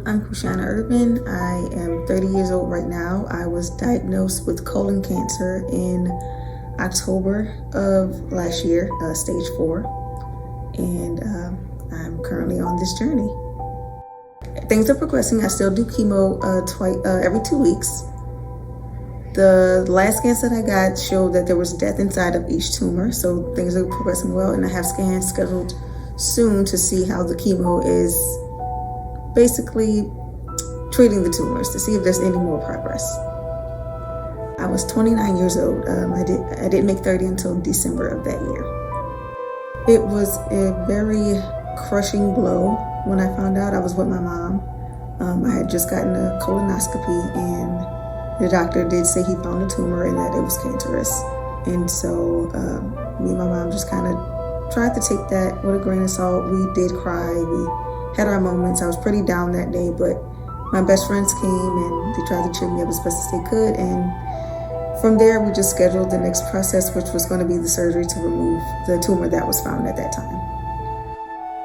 I'm Quishana Irvin. I am 30 years old right now. I was diagnosed with colon cancer in October of last year, stage 4, and I'm currently on this journey. Things are progressing. I still do chemo every 2 weeks. The last scans that I got showed that there was death inside of each tumor, so things are progressing well, and I have scans scheduled soon to see how the chemo is basically treating the tumors to see if there's any more progress. I was 29 years old. I didn't make 30 until December of that year. It was a very crushing blow when I found out. I was with my mom. I had just gotten a colonoscopy, and the doctor did say he found a tumor and that it was cancerous. And so me and my mom just kind of tried to take that with a grain of salt. We did cry. We had our moments. I was pretty down that day, but my best friends came and they tried to cheer me up as best as they could. And from there, we just scheduled the next process, which was going to be the surgery to remove the tumor that was found at that time.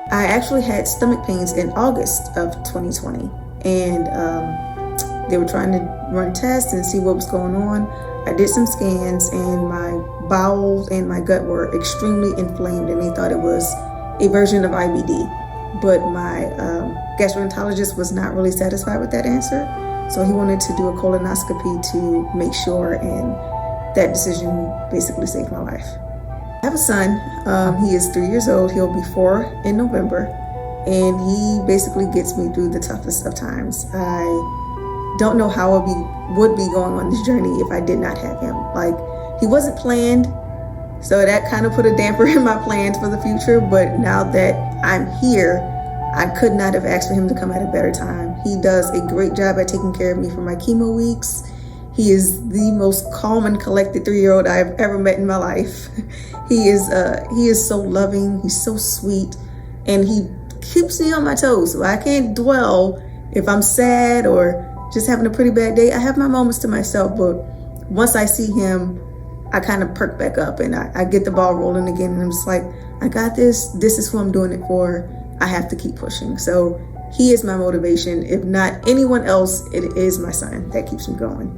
I actually had stomach pains in August of 2020, and they were trying to run tests and see what was going on. I did some scans, and my bowels and my gut were extremely inflamed, and they thought it was a version of IBD. But my gastroenterologist was not really satisfied with that answer, so he wanted to do a colonoscopy to make sure, and that decision basically saved my life. I have a son. He is 3 years old. He'll be 4 in November, and he basically gets me through the toughest of times. I don't know how I would be going on this journey if I did not have him. He wasn't planned, so that kind of put a damper in my plans for the future. But now that I'm here, I could not have asked for him to come at a better time. He does a great job at taking care of me for my chemo weeks. He is the most calm and collected 3-year-old I've ever met in my life. He is so loving. He's so sweet, and he keeps me on my toes. So I can't dwell if I'm sad or just having a pretty bad day. I have my moments to myself, but once I see him, I kind of perk back up and I get the ball rolling again. And I'm just like, I got this. This is who I'm doing it for. I have to keep pushing. So he is my motivation. If not anyone else, it is my son that keeps me going.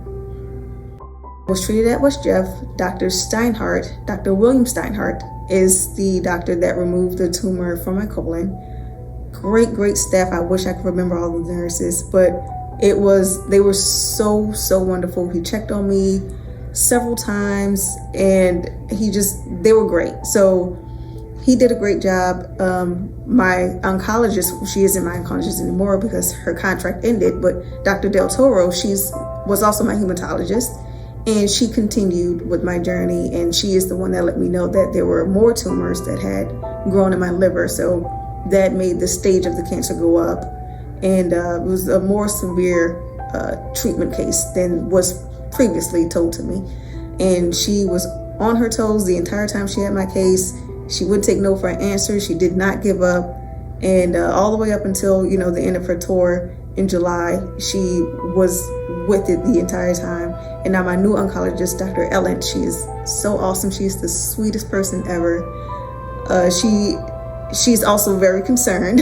I was treated at West Jeff. Dr. Steinhardt, Dr. William Steinhardt, is the doctor that removed the tumor from my colon. Great staff. I wish I could remember all the nurses, but they were so wonderful. He checked on me several times, and they were great. So he did a great job. My oncologist, she isn't my oncologist anymore because her contract ended, but Dr. Del Toro, was also my hematologist, and she continued with my journey, and she is the one that let me know that there were more tumors that had grown in my liver. So that made the stage of the cancer go up, and it was a more severe treatment case than was previously told to me. And she was on her toes the entire time she had my case. She wouldn't take no for an answer. She did not give up. And all the way up until, the end of her tour in July, she was with it the entire time. And now my new oncologist, Dr. Ellen, she is so awesome. She's the sweetest person ever. She's also very concerned.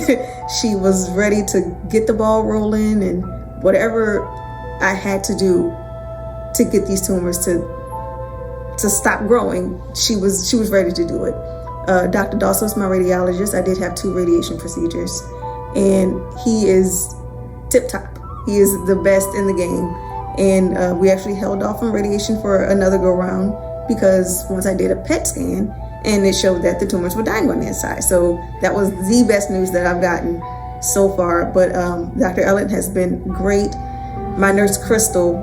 She was ready to get the ball rolling, and whatever I had to do to get these tumors to stop growing, she was ready to do it. Dr. Dosso is my radiologist. I did have 2 radiation procedures, and he is tip top. He is the best in the game. And we actually held off on radiation for another go round because once I did a PET scan, and it showed that the tumors were dying on the inside. So that was the best news that I've gotten so far. But Dr. Ellen has been great. My nurse, Crystal,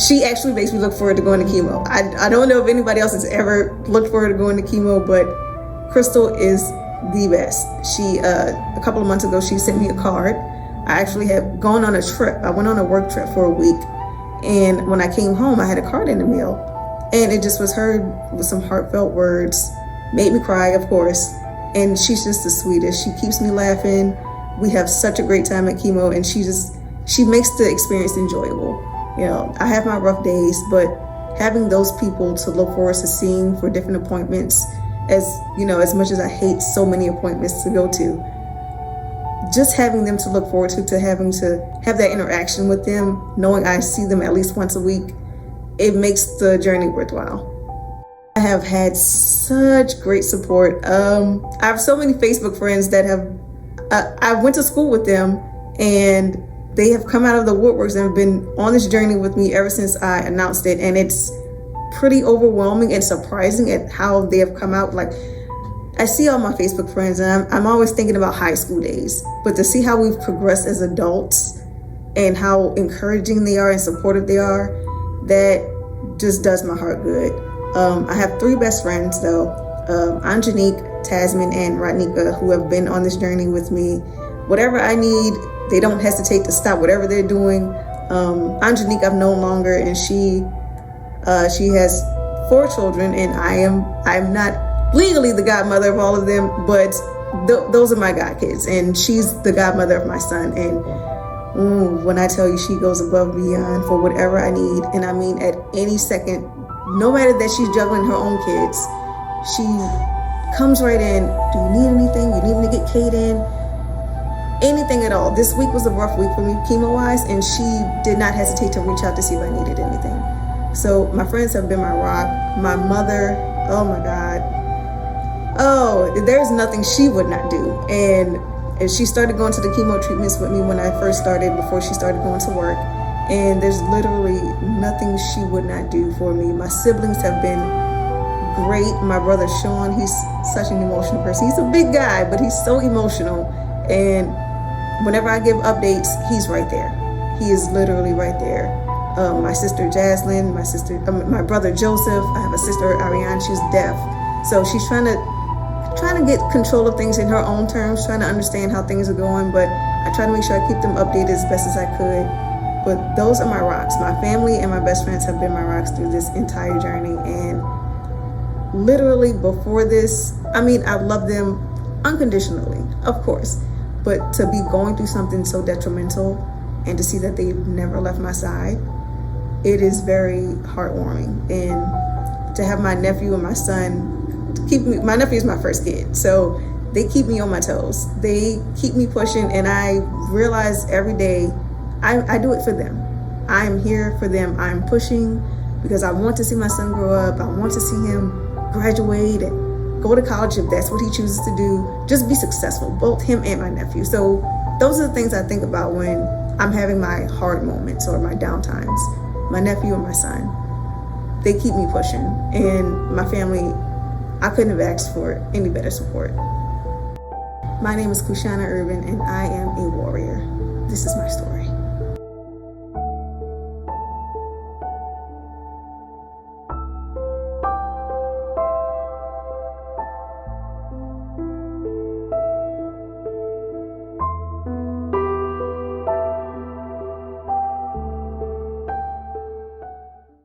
she actually makes me look forward to going to chemo. I don't know if anybody else has ever looked forward to going to chemo, but Crystal is the best. She, a couple of months ago, she sent me a card. I actually had gone on a trip. I went on a work trip for a week. And when I came home, I had a card in the mail. And it just was her with some heartfelt words. Made me cry, of course. And she's just the sweetest. She keeps me laughing. We have such a great time at chemo, and she makes the experience enjoyable. I have my rough days, but having those people to look forward to seeing for different appointments, as much as I hate so many appointments to go to, just having them to look forward to having to have that interaction with them, knowing I see them at least once a week, it makes the journey worthwhile. I have had such great support. I have so many Facebook friends that have, I went to school with them, and they have come out of the woodworks and have been on this journey with me ever since I announced it. And it's pretty overwhelming and surprising at how they have come out. Like, I see all my Facebook friends, and I'm always thinking about high school days, but to see how we've progressed as adults and how encouraging they are and supportive they are, that just does my heart good. I have 3 best friends though, Angenique, Tasman, and Rodnika, who have been on this journey with me. Whatever I need, they don't hesitate to stop whatever they're doing. Angenique I've known longer, and she has 4 children, and I'm not legally the godmother of all of them, but those are my god kids, and she's the godmother of my son. And when I tell you, she goes above and beyond for whatever I need, and I mean at any second, no matter that she's juggling her own kids, she comes right in. Do you need anything? You need me to get Kate in? Anything at all. This week was a rough week for me chemo-wise, and she did not hesitate to reach out to see if I needed anything. So my friends have been my rock. My mother, oh my God. Oh, there's nothing she would not do. And she started going to the chemo treatments with me when I first started, before she started going to work. And there's literally nothing she would not do for me. My siblings have been great. My brother Sean, he's such an emotional person. He's a big guy, but he's so emotional. And whenever I give updates, he's right there. He is literally right there. My sister Jaslyn, my brother Joseph. I have a sister Ariane. She's deaf, so she's trying to get control of things in her own terms, trying to understand how things are going. But I try to make sure I keep them updated as best as I could. But those are my rocks. My family and my best friends have been my rocks through this entire journey. And literally before this, I mean, I love them unconditionally, of course. But to be going through something so detrimental and to see that they've never left my side, it is very heartwarming. And to have my nephew and my son keep me, my nephew is my first kid, so they keep me on my toes. They keep me pushing, and I realize every day I do it for them. I'm here for them. I'm pushing because I want to see my son grow up. I want to see him graduate and go to college if that's what he chooses to do. Just be successful, both him and my nephew. So those are the things I think about when I'm having my hard moments or my down times. My nephew and my son, they keep me pushing. And my family, I couldn't have asked for any better support. My name is Quishana Irvin, and I am a warrior. This is my story.